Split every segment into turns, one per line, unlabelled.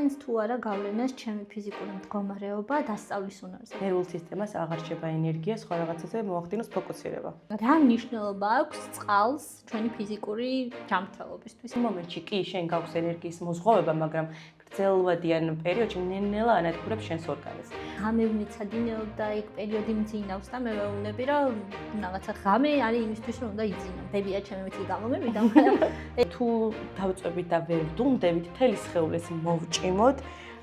ახდენს თუ არა გავლენას ჩემი ფიზიკური მდგომარეობა დასწავლის უნარზე.
ნერვულ სისტემას აღარ რჩება ენერგია, სხვა რაღაცაზე მოახდინოს ფოკუსირება.
რა მნიშვნელობა აქვს წყალს ჩვენი ფიზიკური ჯანმრთელობისთვის?
მომენტში კი შენ გაქვს ენერგიის მოზღვავება, მაგრამ გრძელვადიან პერიოდში ნელ-ნელა ანადგურებს შენს ორგანიზმს.
ღამე ვმეცადინეობდა, იქ პერიოდი მძინავს და მე ვეუბნები, რომ რაღაცა ღამე არის იმისთვის, რომ უნდა იძინო. ბებია ჩემი მეთქი გამომევიდა, მაგრამ
თუ დავწვევით და ვერ ვდუმდებით, მთელი სხეულს მოვჭიმოთ,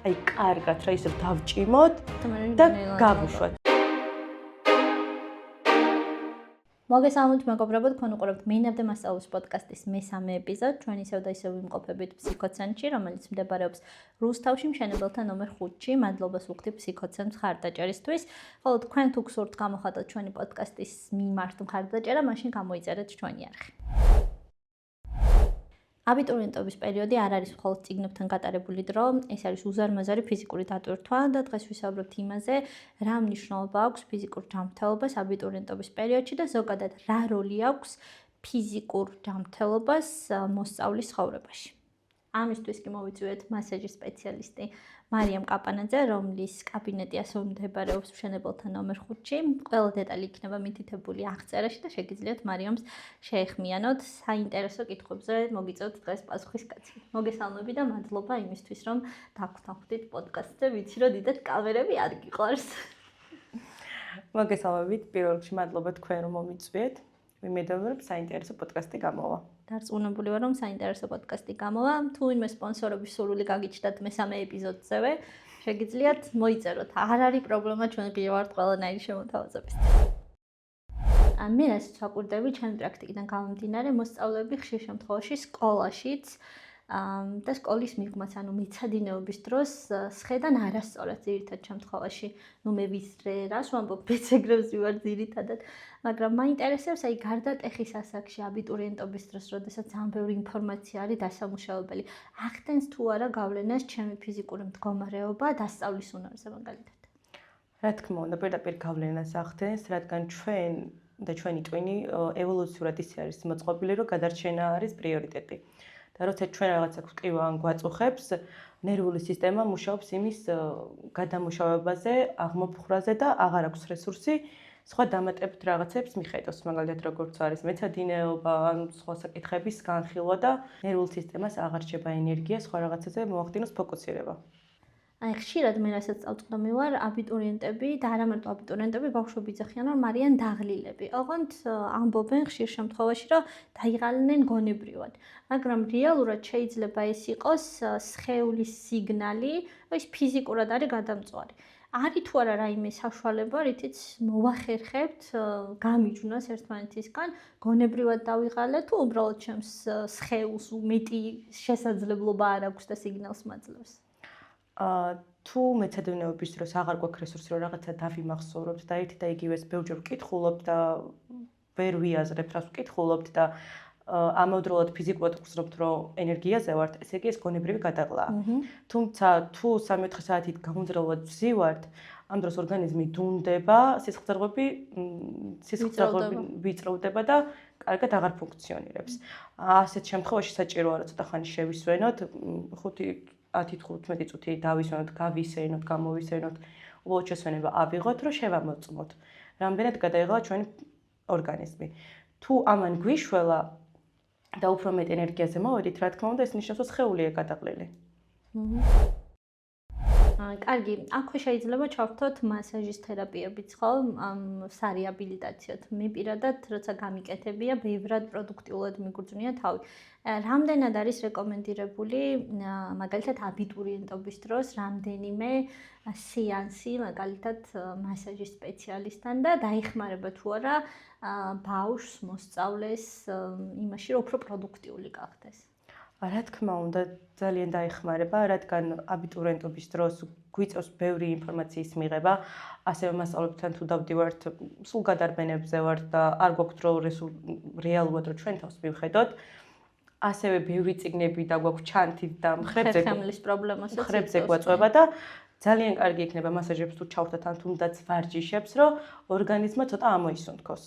აი კარგად რა ისე დავჭიმოთ და გავუშვათ.
მოგესალმებით მეგობრებო, თქვენ უყურებთ მეინავდე მასწავლებლის პოდკასტის მესამე ეპიზოდს. ჩვენ ისევ და ისევ ვიმყოფებით ფსიქოცენტრში, რომელიც მდებარეობს რუსთავში, მშენებელთა ნომერ 5-ში. მადლობას ვუხდით ფსიქოცენტრს მხარდაჭერისთვის. ხოლო თქვენ თუ გსურთ გამოხატოთ ჩვენი პოდკასტის მიმართ მხარდაჭერა, მაშინ გამოიწერეთ ჩვენი არხი. აბიტურიენტობის პერიოდი არ არის მხოლოდ წიგნებთან გატარებული დრო, ეს არის უზარმაზარი ფიზიკური დატვირთვა და დღეს ვისაუბრებთ იმაზე, რა მნიშვნელობა აქვს ფიზიკურ ჯანმრთელობას აბიტურიენტობის პერიოდში და ზოგადად რა როლი აქვს ფიზიკურ ჯანმრთელობას მოსწავლის ცხოვრებაში. ამისთვის კი მოვიწვიეთ მასაჟის სპეციალისტი მარიამ კაპანაძე, რომლის კაბინეტი ასევე მდებარეობს მშენებელთა ნომერ 5-ში. ყველა დეტალი იქნება მითითებული აღწერაში და შეგიძლიათ მარიამს შეეხმიანოთ საინტერესო კითხვებზე მოგიწევთ დღეს პასუხის გაცემა. მოგესალმები და მადლობა იმისთვის, რომ დაგვთანხმდით პოდკასტზე. ვიცი, რომ დიდად კამერები არ გიყვარს.
მოგესალმებით, პირველ რიგში მადლობა თქვენ რომ მომიწვიეთ. ვიმედოვნებ რომ საინტერესო პოდკასტი გამოვა.
დარწმუნებული ვარ, რომ საინტერესო პოდკასტი გამოვა. თუ ვინმე სპონსორობის სურვილი გაგიჩნდათ მესამე ეპიზოდზევე, შეგიძლიათ მოიწეროთ. არ არის პრობლემა, ჩვენ ღია ვართ ყველანაირი შემოთავაზების. მე რასაც ვაკვირდები, ჩემი პრაქტიკიდან გამომდინარე, მოსწავლეები ხშირ შემთხვევაში სკოლაშიც და სკოლის მიღმაც, ანუ მეცადინეობის დროს სხედან არასწორად ძირითად შემთხვევაში. მე ვიზრე, რას ვამბობ, ბეცეგრებს ვივარ ძირითადად, მაგრამ მაინტერესებს, აი გარდა ტეხის ასაკში აბიტურიენტობის დროს, როდესაც ძალიან ბევრი ინფორმაცია არის დასამუშავებელი, ახდენს თუ არა გავლენას ჩემი ფიზიკური მდგომარეობა დასწავლის უნარზე მაგალითად.
რა თქმა უნდა, პირდაპირ გავლენას ახდენს, რადგან ჩვენ და ჩვენი ტვინი ევოლუციურად ისე არის მოწყობილი, რომ გადარჩენა არის პრიორიტეტი. და როცა ჩვენ რაღაცა გვყივა ან გვაწუხებს, ნერვული სისტემა მუშაობს იმის გადამუშავებაზე, აღმოფხვრაზე და აღარ აქვს რესურსი სხვა დამატებითი რაღაცებს მიხედოს, მაგალითად როგორც არის მეცადინეობა, ან სხვა საკითხების განხილვა და ნერვულ სისტემას აღარ რჩება ენერგია, სხვა რაღაცაზე მოახდინოს ფოკუსირება.
აი ხშირად მე რასაც წავწყდომი ვარ, აბიტურიენტები და არა მარტო აბიტურიენტები, ბავშვები ძახიან, რომ არიან დაღლილები. ოღონდ ამბობენ ხშირ შემთხვევაში, რომ დაიღალნენ გონებრივად. მაგრამ რეალურად შეიძლება ეს იყოს სხეულის სიგნალი, ის ფიზიკურად არის გადამწვარი. არის თუ არა რაიმე საშუალება, რითიც მოვახერხებთ გამიჯვნოს ერთმანეთისგან, გონებრივად დავიღალე თუ უბრალოდ ჩემს სხეულს მეტი შესაძლებლობა არ აქვს და სიგნალს მაძლევს.
თუ მეცადინეობის დროს აღარ გვაქვს რესურსი, რომ რაღაცა დავიმახსოვროთ და ერთი და იგივეს ბევრჯერ ვკითხულობთ და ვერ ვიაზრებთ, რას ვკითხულობთ და ამავდროულად ფიზიკურად ვხსნობთ, რომ ენერგიაზე ვართ, ესე იგი ეს გონებრივი გადაღლაა. თუმცა თუ 3-4 საათით გამომძრაულად ვზივართ, ამ დროს ორგანიზმი დუნდება, სისხლძარღვები ვიწროვდება და კარგად აღარ ფუნქციონირებს. ასეთ შემთხვევაში საჭიროა რომ ცოტა ხანი შევისვენოთ, 10-15 წუთი დავისვენოთ, გავისეინოთ, გამოვისეინოთ, უბრალოდ შესვენება ავიღოთ, რომ შევამოწმოთ. რამდენად გადაიღალა ჩვენი ორგანიზმი. თუ ამან გვიშველა და უფრო მეტ ენერგიაზე მოვედით, რა თქმა უნდა, ეს ნიშნავს, რომ სხეულია გადაყლილი.
კარგი, აქვე შეიძლება ჩავთოთ მასაჟის თერაპიებიც, ხო? სარეაბილიტაციოდ. მე პირადად, როცა გამიკეთებია, ბევრად პროდუქტიულად მიგრძნია თავი. რამდენად არის რეკომენდირებული, მაგალითად, აბიტურიენტობის დროს რამდენიმე სეანსი, მაგალითად, მასაჟის სპეციალისტთან და დაიხმარება თუ არა ბავშვს, მოსწავლეს იმაში, რომ უფრო პროდუქტიული გახდეს.
რა თქმა უნდა, ძალიან დაეხმარება, რადგან აბიტურიენტობის დროს გვიწევს ბევრი ინფორმაციის მიღება, ასევე მასწავლებელთან თუ დავდივართ, სულ გადარბენებზე ვართ და არ გვაქვს დრო რეალურად რომ ჩვენ თავს მივხედოთ. ასევე ბევრი წიგნები და გვაქვს ჩანთით და
ხერხემლის პრობლემასაც
ხრებზე გვაწვება და ძალიან კარგი იქნება მასაჟებს თუ ჩავთათ ან თუნდაც ვარჯიშებს, რომ ორგანიზმა ცოტა ამოისუნთქოს.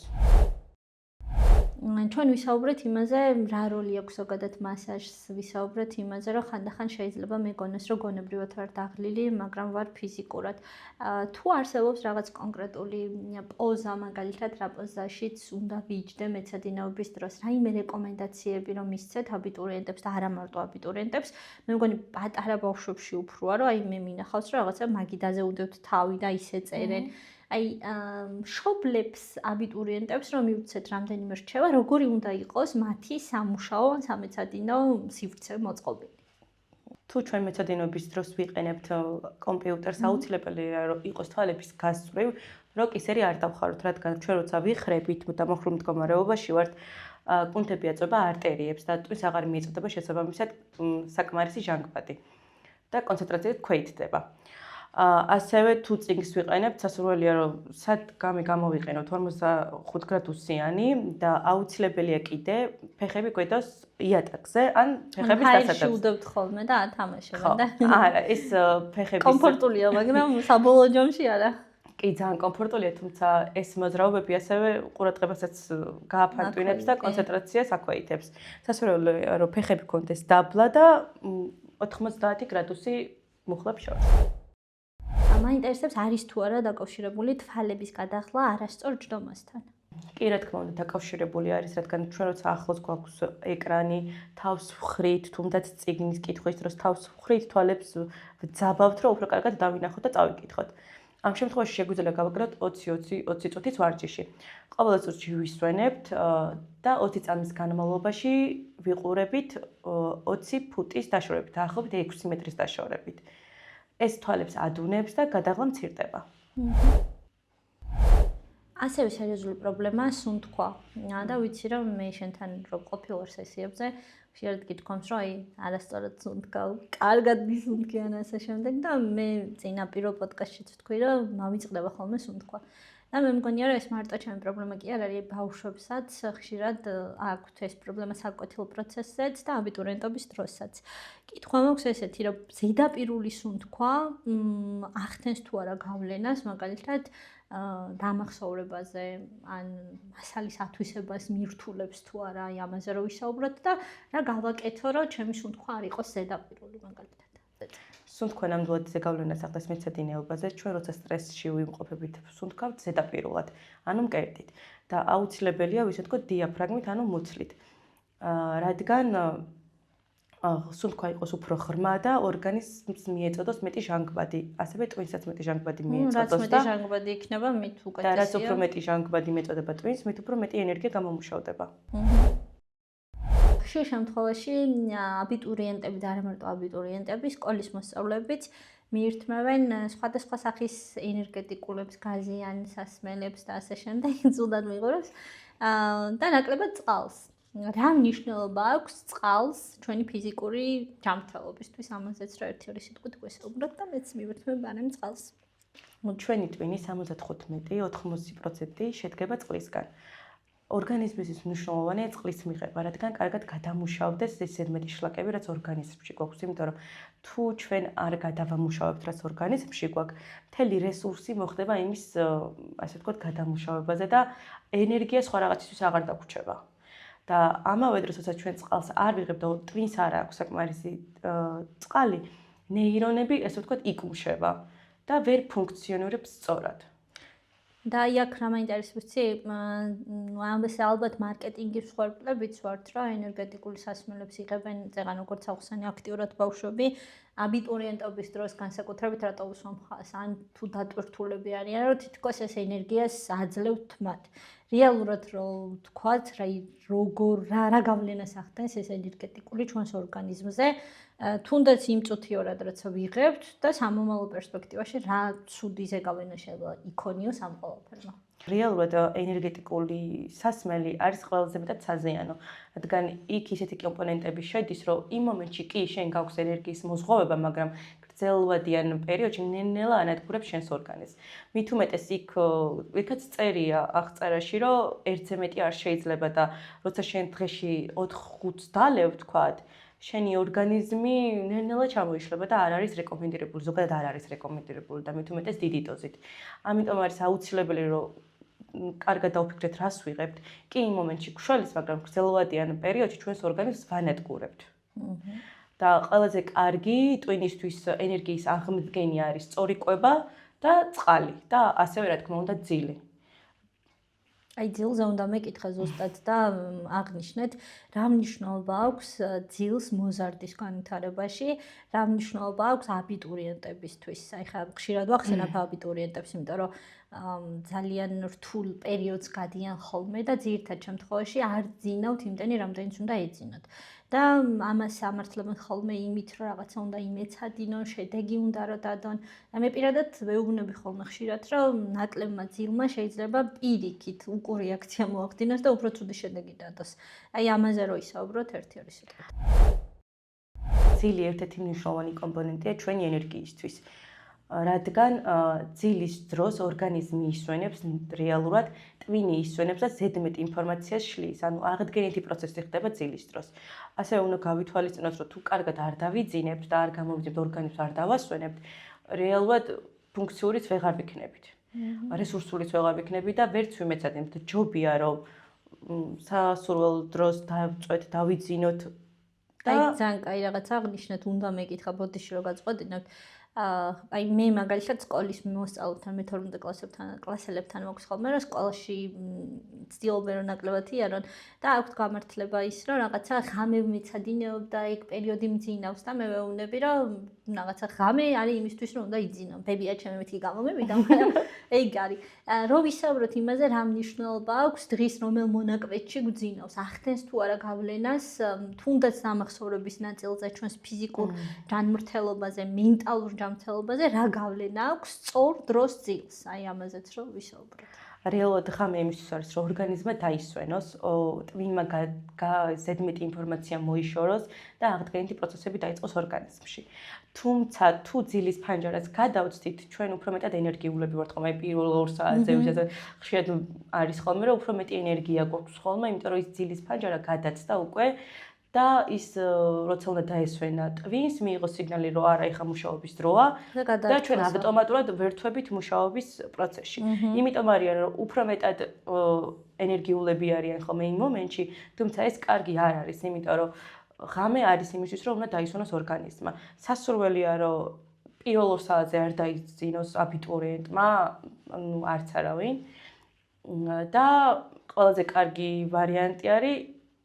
ჩვენ ვისაუბრეთ იმაზე, რა როლი აქვს ზოგადად მასაჟს, ვისაუბრეთ იმაზე, რომ ხანდახან შეიძლება მეგონოს, რომ გონებრივად ვარ დაღლილი, მაგრამ ვარ ფიზიკურად. თუ არსებობს რაღაც კონკრეტული პოზა, მაგალითად, რა პოზაშიც უნდა ვიჯდე მეცადინეობის დროს, რაიმე რეკომენდაციები რომ მისცეთ აბიტურიენტებს და არა მარტო აბიტურიენტებს, მე მგონი პატარა ბავშვებში უფროა, რომ აი მე მინახავს, რომ რაღაცა მაგი დაზეუდევთ თავი და ისე წერენ. აი მშობლებს აბიტურიენტებს რომ მივცეთ რამდენიმე რჩევა, როგორი უნდა იყოს მათი სამუშაო ან სამეცადინო სივრცე მოწყობილი.
თუ ჩვენ მეცადინეობის დროს ვიყენებთ კომპიუტერს, აუცილებელია რომ იყოს თვალების გასწვრივ, რო კისერი არ დავხაროთ, რადგან ჩვენ როცა ვიხრებით და მოხრულ მდგომარეობაში ვართ, კუნთები აწვება არტერიებს და ტვინს აღარ მიეწოდება შესაბამისად საკმარისი ჟანგბადი და კონცენტრაცია ქვეითდება. ასევე თუ წიგნს ვიყენებთ, სასურველია რომ სადგამი გამოვიყენოთ 45 გრადუსიანი და აუცილებელია კიდე ფეხები გვედოს იატაკზე ან ფეხების დასადებზე.
ჰაერში უდევთ ხოლმე და ათამაშებენ და
არა, ეს ფეხების
კომფორტულია, მაგრამ საბოლოო ჯამში არა.
კი, ძალიან კომფორტულია, თუმცა ეს მოძრაობები ასევე ყურადღებასაც გააფართვინებს და კონცენტრაციას აქვეითებს. სასურველია რომ ფეხები გქონდეს დაბლა და 90 გრადუსი მუხლებს შორის.
მაინტერესებს არის თუ არა დაკავშირებული თვალების გადახლა არასწორ ჯდომასთან.
კი, რა თქმა უნდა, დაკავშირებული არის, რადგან ჩვენ როცა ახლოს გვაქვს ეკრანი, თავს ვხრით, თუნდაც წიგნის კითხვის დროს თავს ვხრით, თვალებს ვძაბავთ, რომ უფრო კარგად დავინახოთ და წავიკითხოთ. ამ შემთხვევაში შეგვიძლია გავაკეთოთ 20-20 წუთის ვარჯიში. ყოველ წუთში ვისვენებთ და 20 წამის განმავლობაში ვიყურებით 20 ფუტის დაშორებით, დაახლოებით 6 მეტრის დაშორებით. ეს თვალებს ადუნებს და გადაღლა მცირდება.
ასევე სერიოზული პრობლემაა სუნთქვა. და ვიცი რომ მე შენთან რო ყოფილვარ სესიებზე, ხშირად გითხოვს რომ აი არასწორად სუნთქავ, კარგად მისუნთქი ან ასე შემდეგ და მე წინა პირველ პოდკასტშიც ვთქვი რომ მავიწყდება ხოლმე სუნთქვა. და მე მგონია რომ ეს მარტო ჩემი პრობლემა კი არ არის, ბავშვებსაც ხშირად აქვთ ეს პრობლემა საკვეთილ პროცესზეც და აბიტურიენტობის დროსაც. კითხვა მაქვს ესეთი, რომ ზედაპირული სუნთქვა ახდენს თუ არა გავლენას, მაგალითად დამახსოვრებაზე ან მასალის ათვისებას მირთულებს თუ არა აი ამაზე რომ ვისაუბროთ და რა გავაკეთო რომ ჩემი სუნთქვა არ იყოს ზედაპირული მაგალითად.
სუნთქვა ნამდვილად ზეგავლენას ახდენს მეცადინეობაზე, ჩვენ როცა სტრესში ვიმყოფებით, სუნთქავთ ზედაპირულად, ანუ მკერდით და აუცილებელია ვისე თქო დიაფრაგმით, ანუ მუცლით. რადგან სუნთქვა იყოს უფრო ღრმა და ორგანიზმს მიეწოდოს მეტი ჟანგბადი, ასევე ტვინსაც მეტი ჟანგბადი მიეწოდოს
და რაც მეტი ჟანგბადი იქნება, მით უკეთესია.
და რაც უფრო მეტი ჟანგბადი მეწოდება ტვინს, მით უფრო მეტი ენერგია გამომუშავდება.
ხშირ შემთხვევაში აბიტურიენტები და არა მარტო აბიტურიენტები, სკოლის მოსწავლეებიც მიირთმევენ სხვადასხვა სახის ენერგეტიკულებს, გაზიან სასმელებს და ასე შემდეგ, ზუდად მიღურებს და ნაკლებად წყალს. რა მნიშვნელობა აქვს წყალს ჩვენი ფიზიკური ჯანმრთელობისთვის, ამაზეც რა ერთი-ორი სიტყვით გვესაუბროთ და მეც მივირთმევ ბანემ წყალს.
ჩვენი ტვინი 75-80% შედგება წყლისგან. ორგანიზმისთვის მნიშვნელოვანია წყლის მიღება, რადგან კარგად გადამუშავდეს ეს ზედმეტი შლაკები, რაც ორგანიზმში გვაქვს, იმიტომ რომ თუ ჩვენ არ გადავამუშავებთ რაც ორგანიზმში გვაქვს, მთელი რესურსი მოხდება იმის, ასე ვთქვათ, გადამუშავებაზე და ენერგია სხვა რაღაცისთვის აღარ დაგვრჩება. და ამავე დროს, როცა ჩვენ წყალს არ ვიღებთ და ტვინს არ აქვს საკმარისი წყალი, ნეირონები, ასე ვთქვათ, იკუმშება და ვერ ფუნქციონირებს სწორად.
და აი აქ რა მაინტერესებს, ვიცი, ამას ალბათ მარკეტინგის მსხვერპლებიც ვართ, რა ენერგეტიკული სასმელებს იღებენ, ზეგან როგორც ახსენე აქტიურად ბავშვები, აბიტურიენტობის დროს განსაკუთრებით რატო უსვამ ხას, ან თუ დატვირთულები არიან, რომ თითქოს ეს ენერგიას აძლევთ მათ. რეალურად რო ვთქვათ, როგორ რა გავლენას ახდენს ეს ენერგეტიკული ჩვენს ორგანიზმზე, თუნდაც იმ წუთიორად როცა ვიღებთ და სამომავლო პერსპექტივაში რა ცუდი ზეგავლენა შეიძლება იქონიოს ამ ყველაფერმა.
რეალურად ენერგეტიკული სასმელი არის ყველაზე მეტად საზიანო, რადგან იქ ისეთი კომპონენტები შედის, რომ იმ მომენტში კი შენ გაქვს ენერგიის მოზღვავება, მაგრამ გრძელვადიან პერიოდში ნელ-ნელა ანადგურებს შენს ორგანიზმს. მით უმეტეს იქაც წერია აღწერაში, რომ ერთზე მეტი არ შეიძლება და როცა შენ დღეში 4-5 დალევ, ვთქვათ, შენი ორგანიზმი ნელ-ნელა ჩამოიშლება და არ არის რეკომენდირებული, ზოგადად არ არის რეკომენდირებული და მით უმეტეს დიდი დოზით. ამიტომ არის აუცილებელი, რომ კარგად დავფიქრეთ, რას ვიღებთ, კი იმ მომენტში გშველის, მაგრამ გრძელვადიან პერიოდში ჩვენს ორგანიზმს ვანადგურებთ. და ყველაზე კარგი ტვინისთვის ენერგიის აღმდგენი არის სწორი კვება და წყალი და ასევე რა თქმა უნდა ძილი.
აი ძილზე უნდა მეკითხა ზუსტად და აღნიშნეთ, რა მნიშვნელობა აქვს ძილს მოზარდის განვითარებაში, რა მნიშვნელობა აქვს აბიტურიენტებისთვის. აი ხა ხშირად ვახსენებ აბიტურიენტებს, იმიტომ რომ ძალიან რთულ პერიოდს გადიან ხოლმე და ძირითად შემთხვევაში არ ძინავთ იმდენი, რამდენიც უნდა ეძინოთ. და ამას ამართლებენ ხოლმე იმით, რომ რაღაცა უნდა იმეცადინონ, შედეგი უნდა რომ დადონ. მე პირადად ვეუბნები ხოლმე ხშირად, რომ ნაკლებმა ძილმა შეიძლება პირიქით უკუ რეაქცია მოახდინოს და უფრო ცუდი შედეგი დადოს. აი ამაზე რო ისაუბროთ, ერთი სიტყვით.
ძილი ერთ-ერთი მნიშვნელოვანი კომპონენტია ჩვენი ენერგიისთვის. რადგან ძილის დროს ორგანიზმი ისვენებს რეალურად ტვინი ისვენებს და ზედმეტ ინფორმაციას შლის. ანუ აღდგენითი პროცესი ხდება ძილის დროს. ასევე უნდა გავითვალისწინოთ, რომ თუ კარგად არ დავიძინებთ და არ გამოვიძინებთ ორგანიზმს არ დავასვენებთ, რეალურად ფუნქციურიც ვეღარ ვიქნებით. რესურსულიც ვეღარ ვიქნებით და ვერც ვიმეცადინებთ. ჯობია რომ სასურველ დროს დავწვეთ, დავიძინოთ
და ძალიან კაი რაღაც აღნიშნეთ, უნდა მეკითხა ბოდიში რომ გაწყოდინებთ. აი მე მაგალითად სკოლის მოსწავლეებთან მე-12 კლასელებთან მაქვს ხოლმე რომ სკოლაში ცდილობენ რომ ნაკლებად იარონ და აქვთ გამართლება ის რომ რაღაცა ღამე მეცადინეობ და ეგ პერიოდი მძინავს და მე ვეუბნები რომ რაღაცა ღამე არის იმისთვის რომ უნდა იძინო. ბებია ჩემი მეთქი გამომევიდა, მაგრამ ეგ არის. რო ვისაუბროთ იმაზე რა მნიშვნელობა აქვს დღის რომელ მონაკვეთში გვძინავს, ახდენს თუ არა გავლენას თუნდაც სამახსოვრების ნაწილზე, ჩვენს ფიზიკურ ჯანმრთელობაზე, მენტალურ ჯანმრთელობაზე რა გავლენა აქვს სწორ დროს ძილს. აი ამაზეც რო ვისაუბროთ.
რეალურად ღამე იმისთვის არის რომ ორგანიზმმა დაისვენოს, ტვინმა ზედმეტი ინფორმაცია მოიშოროს და აღდგენითი პროცესები დაიწყოს ორგანიზმში. თუმცა თუ ძილის ფანჯარას გადავწდით, ჩვენ უფრო მეტად ენერგიულები ვართ ხოლმე პირველ 2 საათზე, ვისაც ხშირად არის ხოლმე რომ უფრო მეტი ენერგია გვაქვს ხოლმე, იმიტომ რომ ის ძილის ფანჯარა გადაცდა უკვე და ის როცა უნდა დაესვენა ტვინს, მიიღო სიგნალი რომ არა, ეხა მუშაობის დროა და ჩვენ ავტომატურად ვერთვებით მუშაობის პროცესში. იმიტომ არიან რომ უფრო მეტად ენერგიულები არიან ხოლმე იმ მომენტში, თუმცა ეს კარგი არ არის, იმიტომ რომ ღამე არის იმისთვის რომ უნდა დაისვენოს ორგანიზმმა. სასურველია რომ პირველ 2 საათზე არ დაიძინოს აბიტურიენტმა, ანუ არც არავინ. და ყველაზე კარგი ვარიანტი არის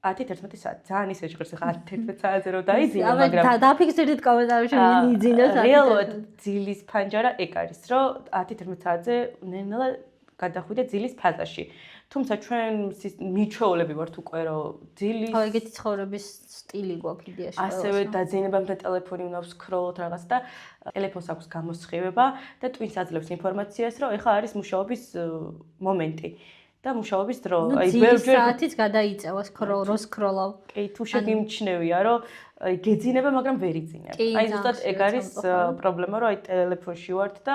10-11 საათი. ძალიან ისე ჟღერს ხა 10-11 საათზე რომ დაიძინო, მაგრამ
დაფიქსირდით კომენტარებში ვინ იძინოს.
რეალურად ძილის ფანჯარა ეგ არის, რომ 10-11 საათზე ნელ-ნელა გადახვიდე ძილის ფაზაში. თუმცა ჩვენ მიჩვეულები ვართ უკვე რომ ძილის
ეგეთი ცხოვრების სტილი გვაქვს იდეაში.
ასევე დაძინებამდე ტელეფონი უნდა ვსკროლოთ რაღაც და ტელეფონს აქვს გამოსხივება და ტვინს აძლევს ინფორმაციას, რომ ეხა არის მუშაობის მომენტი. და მუშაობის დრო.
აი ბევრჯერ საათიც გადაიწევა რო სკროლავ.
კი, თუ შეგიმჩნევია, რომ გეძინება, მაგრამ ვერ იძინებ. აი ზუსტად ეგ არის პრობლემა, რომ აი ტელეფონში ვართ და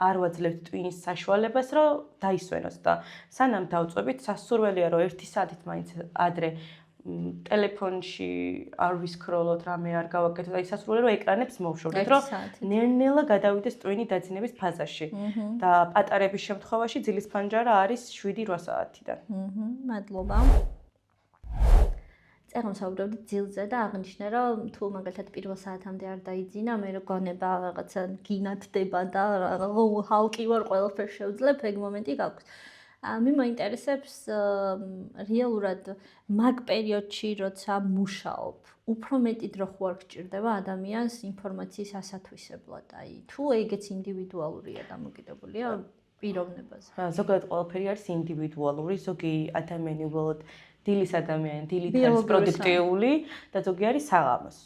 არ ვაძლევთ ტვინის საშუალებას, რომ დაისვენოს და სანამ დავწვევით, სასურველია, რომ 1 საათით მაინც ადრე ტელეფონში არ ვისკროლოთ, რამე არ გავაკეთოთ, აი სასურველია, რომ ეკრანებს მოვშორდეთ, რომ ნელ-ნელა გადავიდეს ტვინი დაძინების ფაზაში. და პატარების შემთხვევაში ძილის ფანჯარა არის 7-8 საათიდან.
მადლობა. წერომ საუბრობდით ძილზე და აღნიშნე, რომ თუ მაგალითად პირველ საათამდე არ დაიძინა, მე რო გონება რაღაცა გინათდება და ჰალკი ვარ, ყველაფერს შევძლებ, ეგ მომენტი გაქვს. მე მაინტერესებს რეალურად მაგ პერიოდში, როცა მუშაობ, უფრო მეტი დრო ხო არ გჭირდება ადამიანს ინფორმაციის ასათვისებლად? აი, თუ ეგეც ინდივიდუალურია დამოკიდებულია პიროვნებაზე.
ზოგადად ყველაფერი არის ინდივიდუალური, ზოგი ადამიანი უბრალოდ დილის ადამიანი, დილით არის პროდუქტიული და ზოგი არის საღამოს.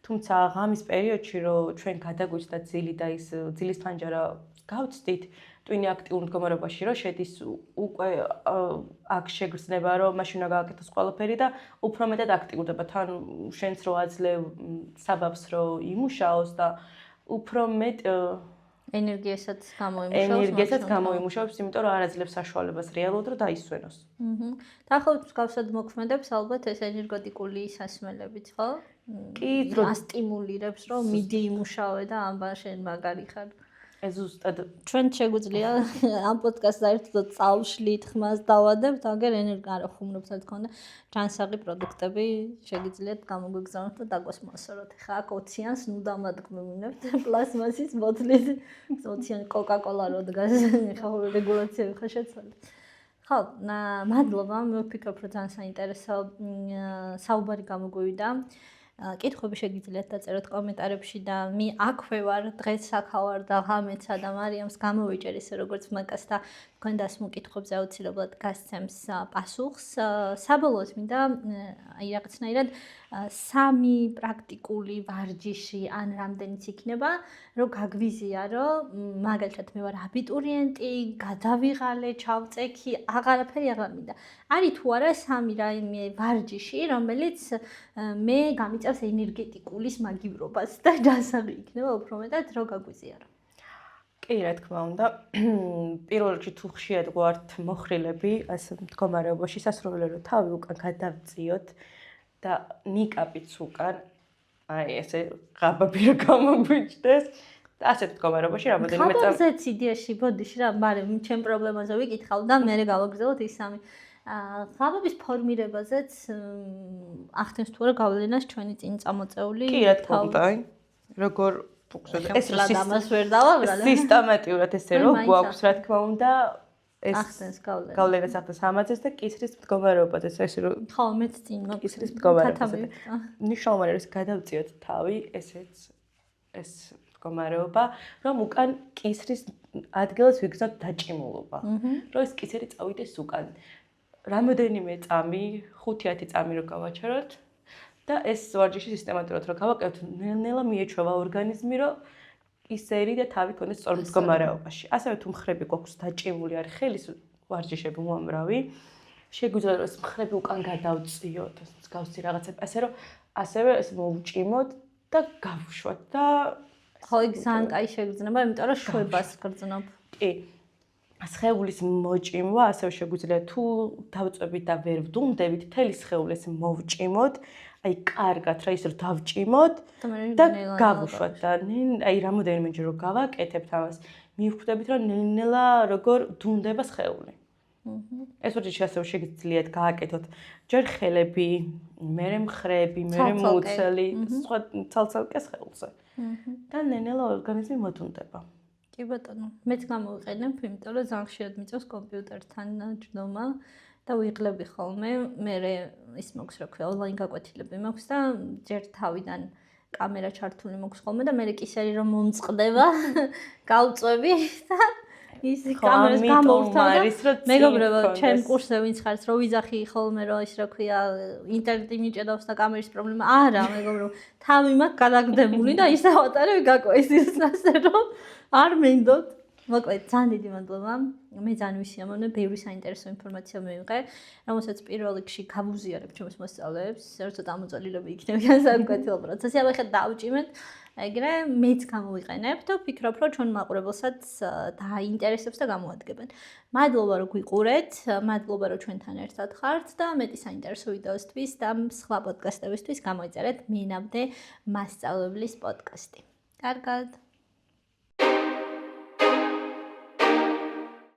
თუმცა ღამის პერიოდში, რომ ჩვენ გადაგვიჭდა ძილი და ის ძილის ფანჯარა გავწდით, ტვინი აქტიურ მდგომარეობაში რომ შედის უკვე აქ შეგრძნება რომ მაშინ უნდა გააკეთოს ყველაფერი და უფრო მეტად აქტიურდება თან შენს რო აძლევ საბაბს რო იმუშაოს და უფრო მეტ
ენერგიასაც
გამოიმუშავებს, იმიტომ რომ არ აძლევს საშუალებას რეალურად რომ დაისვენოს.
დაახლოებით მსგავსად მოქმედებს ალბათ ეს ენერგეტიკული სასმელებიც, ხო?
კი,
ასტიმულირებს რომ მიდი იმუშავე და ამბა შენ მაგარი ხარ.
ეს ზუსტად
ჩვენ შეგვიძლია ამ პოდკასტს საერთოდ წავშლით, ხმას დავადებთ, აგერ არა ხუმრობს რა თქმა უნდა, ჯანსაღი პროდუქტები შეგიძლიათ გამოგვიგზავნოთ და დაგვასპონსოროთ. ხა აქ 20-იანს ნუ დამადგმებინებთ პლასმასის ბოთლით, 20-იანი კოკა-კოლა რო დგას, ხა რეგულაციები ხა შეცვალეთ. ხო, მადლობა, მე ვფიქრობ, რომ ძალიან საინტერესო საუბარი გამოგვივიდა. კითხვები შეგიძლიათ დაწეროთ კომენტარებში და მე აქვე ვარ, დღეს აქ ვარ და ღამეცა და მარიამს გამოვიჭერ ისე როგორც მაგას და თქვენ დასმულ კითხვებზე აუცილებლად გასცემს პასუხს. საბოლოოდ მინდა აი რაღაცნაირად 3 პრაქტიკული ვარჯიში ან რამდენიც იქნება, რომ გაგვიზიარო, მაგალითად მე ვარ აბიტურიენტი, გადავიღალე, ჩავწექი, აღარაფერი აღარ მინდა. არის თუ არა 3 რაიმე ვარჯიში, რომელიც მე გამიწევს ენერგეტიკულის მაგივრობას და ჯანსაღი იქნება უფრო მეტად, რომ გაგვიზიარო.
კი, რა თქმა უნდა. პირველ რიგში თუ ხშირად გვართ მოხრილები, ასე მდგომარეობაში სასურველია რომ თავი უკან გადავწიოთ და ნიკაპიც უკან, აი ესე ღაბები რა გამოგვიჩნდეს და ასეთ მდგომარეობაში რამოდენიმე წამი.
ხაბაზეც იდეაში ბოდიში რა, მაგრამ ჩემ პრობლემაზე ვიკითხავ და მე გავაგრძელოთ ის 3. ღაბების ფორმირებაზეც ახდენს თუ არა გავლენას ჩვენი წინ წამოწეული.
კი, რა თქმა უნდა, როგორ
ეს ამას ვერ დავაბრალე.
სისტემატიურად ესე რომ გვაქვს რა თქმა უნდა ეს
ახდენს გავლენას.
გავლენას ახდენს ამაზეც და კისრის მდგომარეობაზე, ესე რომ
ხო, მეც წინ
კისრის მდგომარეობაზე. ნიშნულოვანი არის გადავწიოთ თავი, ესეც ეს მდგომარეობა, რომ უკან კისრის ადგილას ვიგზავნოთ დაჭიმულობა. რომ ეს კისერი წავიდეს უკან. რამოდენიმე წამი, 5-10 წამი რო გავაჩეროთ და ეს ვარჯიში სისტემატურად რო გავაკეთოთ, ნელ-ნელა მიეჩვევა ორგანიზმი, რომ კისერი და თავი კონდეს სწორ მდგომარეობაში. ასევე თუ მხრები გვაქვს დაჭიმული არის ხელის ვარჯიშები უამრავი, შეგვიძლია რომ ეს მხრები უკან გადავწიოთ, მსგავსი რაღაცები, ასე რომ ასევე ეს მოვჭიმოთ და გავუშვათ და
ხო, იქ ძალიან კაი შეგრძნება, იმიტომ რომ შვებას გრძნობ.
კი. სხეულის მოჭიმვა ასევე შეგვიძლია თუ დავწვევით და ვერ ვდუმდებით, თელი სხეულის მოვჭიმოთ, აი კარგად რა ის რომ დავჭიმოთ და გავუშვათ და აი რამოდენიმეჯერ რომ გავაკეთებთ ამას, მივხვდებით რომ ნელ-ნელა როგორ დუმდება სხეული. ეს ვარჯიში ასევე შეგიძლიათ გააკეთოთ ჯერ ხელები, მერე მხრები, მერე მუცელი, სხვა ცალ-ცალკე სხეულზე. და ნელ-ნელა ორგანიზმი მოდუნდება.
კი ბატონო, მეც გამოვიყენებ, იმიტომ რომ ძალიან ხშირად მიწევს კომპიუტერთან ჯდომა და ვიღლები ხოლმე. მე ის მოქვს რა ქვია, ონლაინ გაკვეთილები მოქვს და ჯერ თავიდან კამერა ჩართული მოქვს ხოლმე და მე კისერი რომ მომწყდება, გავწვევი და ის კამერას გამოვთავ და მეგობრებო, ჩემ კურსზე ვინც ხართ, რომ ვიძახი ხოლმე რომ ის რა ქვია, ინტერნეტი მიჭედავს და კამერის პრობლემა. არა, მეგობრებო, თავი მაქვს გადაგდებული და ისე ავატარები გაკვესილს ასე რომ არ მინდოთ. მოკლედ, ძალიან დიდი მადლობა. მე ძალიან ვისიამოვნე, ბევრი საინტერესო ინფორმაცია მივიღე, რომელსაც პირველ რიგში გავუზიარებ ჩემს მოსწავლეებს, საერთოდ ამოწოლილები იქნებიან საკვეთილო პროცესი. აბა ხა დავჭიმეთ, ეგრე მეც გამოვიყენებ და ვფიქრობ, რომ ჩვენ მაყურებელსაც დაინტერესებს და გამოადგებენ. მადლობა, რომ გვიყურეთ, მადლობა, რომ ჩვენთან ერთად ხართ და მეტი საინტერესო ვიდეოსთვის და სხვა პოდკასტებისთვის გამოიწერეთ მენამდე მასწავლებლის პოდკასტი. კარგად.